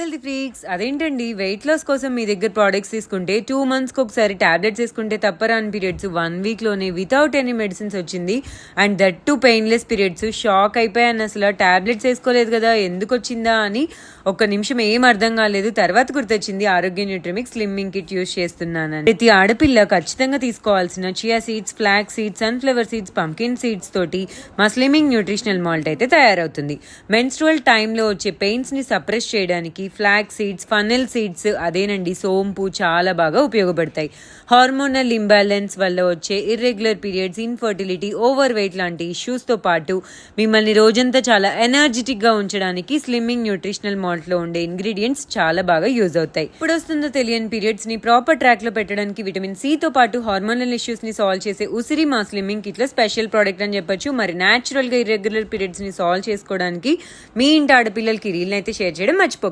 Healthy freaks అదేంటండి weight loss కోసం మీ దగ్గర ప్రోడక్ట్స్ తీసుకుంటే 2 మంత్స్కి ఒకసారి టాబ్లెట్స్ వేసుకుంటే తప్పరాని పీరియడ్స్ 1 వీక్లోనే వితౌట్ ఎనీ మెడిసిన్స్ వచ్చింది. And that to painless periods. Shock అయిపోయాను అసలు. టాబ్లెట్స్ వేసుకోలేదు కదా ఎందుకు వచ్చిందా అని ఒక్క నిమిషం ఏం అర్థం కాలేదు. తర్వాత గుర్తొచ్చింది ఆరోగ్య న్యూట్రిమిక్స్ స్లిమ్మింగ్ కిట్ యూస్ చేస్తున్నానని. ప్రతి ఆడపిల్ల ఖచ్చితంగా తీసుకోవాల్సిన chia seeds, flax seeds, sunflower seeds, pumpkin seeds తోటి మా స్లిమ్మింగ్ న్యూట్రిషనల్ మాల్ట్ అయితే తయారవుతుంది. మెన్స్ట్రువల్ టైంలో వచ్చే పెయిన్స్ ని సప్రెస్ చేయడానికి ఫ్లాక్ సీడ్స్, ఫనెల్ సీడ్స్, అదేనండి సోంపు చాలా బాగా ఉపయోగపడతాయి. హార్మోనల్ ఇంబ్యాలెన్స్ వల్ల వచ్చే irregular periods, infertility, over weight లాంటి ఇష్యూస్తో పాటు మిమ్మల్ని రోజంతా చాలా ఎనర్జెటిక్గా ఉంచడానికి స్లిమ్మింగ్ న్యూట్రిషనల్ మాల్ట్లో ఉండే ఇంగ్రీడియంట్స్ చాలా బాగా యూజ్ అవుతాయి. ఇప్పుడు వస్తుందో తెలియని పీరియడ్స్ని ప్రాపర్ ట్రాక్లో పెట్టడానికి విటమిన్ సితో పాటు హార్మోనల్ ఇష్యూస్ని సాల్వ్ చేసే ఉసిరి మా స్లిమ్మింగ్ కిట్లో స్పెషల్ ప్రోడక్ట్ అని చెప్పొచ్చు. మరి న్యాచురల్గా ఇర్రెగ్యులర్ పీరియడ్స్ని సాల్వ్ చేసుకోవడానికి మీ ఇంటి ఆడపిల్లలకి రీల్ని అయితే షేర్ చేయడం మర్చిపోకండి.